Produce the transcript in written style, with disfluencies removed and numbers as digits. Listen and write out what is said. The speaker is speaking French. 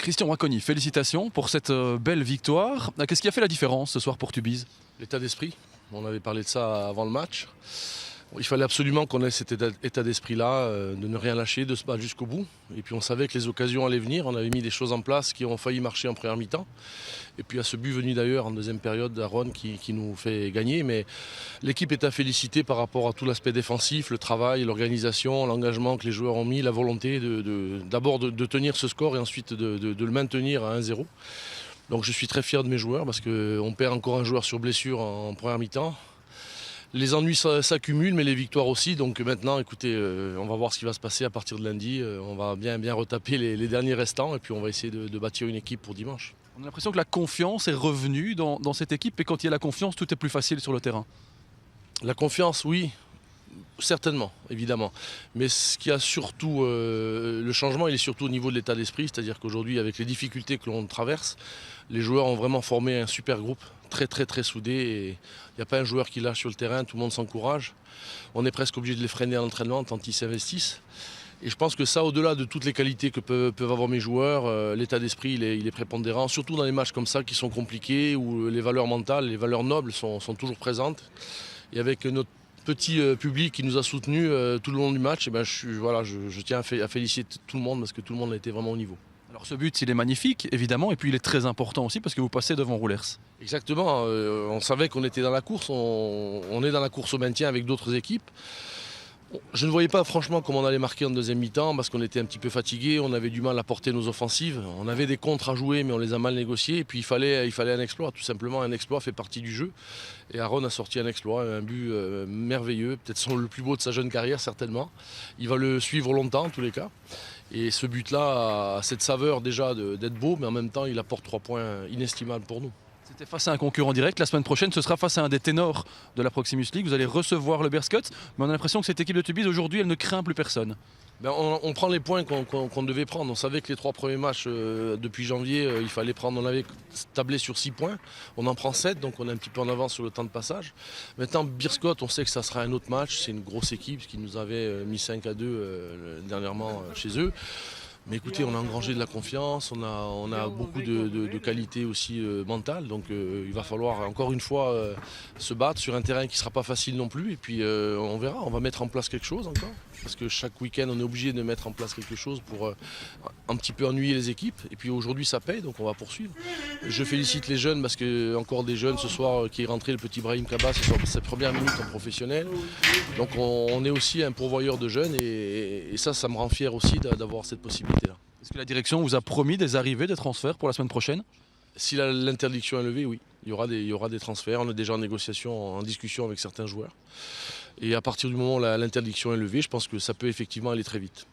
Christian Braconi, félicitations pour cette belle victoire. Qu'est-ce qui a fait la différence ce soir pour Tubize? L'état d'esprit, on avait parlé de ça avant le match. Il fallait absolument qu'on ait cet état d'esprit-là, de ne rien lâcher, de se battre jusqu'au bout. Et puis on savait que les occasions allaient venir, on avait mis des choses en place qui ont failli marcher en première mi-temps. Et puis à ce but venu d'ailleurs en deuxième période d'Aaron qui nous fait gagner. Mais l'équipe est à féliciter par rapport à tout l'aspect défensif, le travail, l'organisation, l'engagement que les joueurs ont mis, la volonté d'abord de tenir ce score et ensuite de le maintenir à 1-0. Donc je suis très fier de mes joueurs parce qu'on perd encore un joueur sur blessure en première mi-temps. Les ennuis s'accumulent, mais les victoires aussi. Donc maintenant, écoutez, on va voir ce qui va se passer à partir de lundi. On va bien retaper les derniers restants et puis on va essayer de bâtir une équipe pour dimanche. On a l'impression que la confiance est revenue dans cette équipe et quand il y a la confiance, tout est plus facile sur le terrain. La confiance, oui. Certainement, évidemment. Mais ce qui a surtout, le changement, il est surtout au niveau de l'état d'esprit. C'est-à-dire qu'aujourd'hui, avec les difficultés que l'on traverse, les joueurs ont vraiment formé un super groupe, très soudé. Et il n'y a pas un joueur qui lâche sur le terrain, tout le monde s'encourage. On est presque obligé de les freiner à l'entraînement tant ils s'investissent. Et je pense que ça, au-delà de toutes les qualités que peuvent avoir mes joueurs, l'état d'esprit, il est prépondérant. Surtout dans les matchs comme ça qui sont compliqués, où les valeurs mentales, les valeurs nobles sont toujours présentes. Et avec notre petit public qui nous a soutenus tout le long du match, et ben je tiens à féliciter tout le monde parce que tout le monde a été vraiment au niveau. Alors ce but, il est magnifique, évidemment, et puis il est très important aussi parce que vous passez devant Roulers. Exactement, on savait qu'on était dans la course, on est dans la course au maintien avec d'autres équipes. Je ne voyais pas franchement comment on allait marquer en deuxième mi-temps parce qu'on était un petit peu fatigué, on avait du mal à porter nos offensives. On avait des contres à jouer mais on les a mal négociés et puis il fallait un exploit, tout simplement. Un exploit fait partie du jeu. Et Aaron a sorti un exploit, un but merveilleux, peut-être le plus beau de sa jeune carrière certainement. Il va le suivre longtemps en tous les cas. Et ce but-là a cette saveur déjà d'être beau mais en même temps il apporte 3 points inestimables pour nous. C'était face à un concurrent direct. La semaine prochaine, ce sera face à un des ténors de la Proximus League. Vous allez recevoir le Bearscots. Mais on a l'impression que cette équipe de Tubize, aujourd'hui, elle ne craint plus personne. On prend les points qu'on devait prendre. On savait que les 3 premiers matchs depuis janvier, il fallait prendre. On avait tablé sur 6 points. On en prend 7, donc on est un petit peu en avance sur le temps de passage. Maintenant, Bearscots, on sait que ça sera un autre match. C'est une grosse équipe qui nous avait mis 5-2 dernièrement chez eux. Mais écoutez, on a engrangé de la confiance, on a beaucoup de qualités aussi mentales. Donc il va falloir encore une fois se battre sur un terrain qui ne sera pas facile non plus. Et puis on verra, on va mettre en place quelque chose encore. Parce que chaque week-end, on est obligé de mettre en place quelque chose pour un petit peu ennuyer les équipes. Et puis aujourd'hui, ça paye, donc on va poursuivre. Je félicite les jeunes parce que encore des jeunes ce soir qui est rentré, le petit Brahim Kaba, ce soir pour ses premières minutes en professionnel. Donc on est aussi un pourvoyeur de jeunes et ça me rend fier aussi d'avoir cette possibilité-là. Est-ce que la direction vous a promis des arrivées, des transferts pour la semaine prochaine? Si l'interdiction est levée, oui. Il y aura des transferts. On est déjà en négociation, en discussion avec certains joueurs. Et à partir du moment où l'interdiction est levée, je pense que ça peut effectivement aller très vite.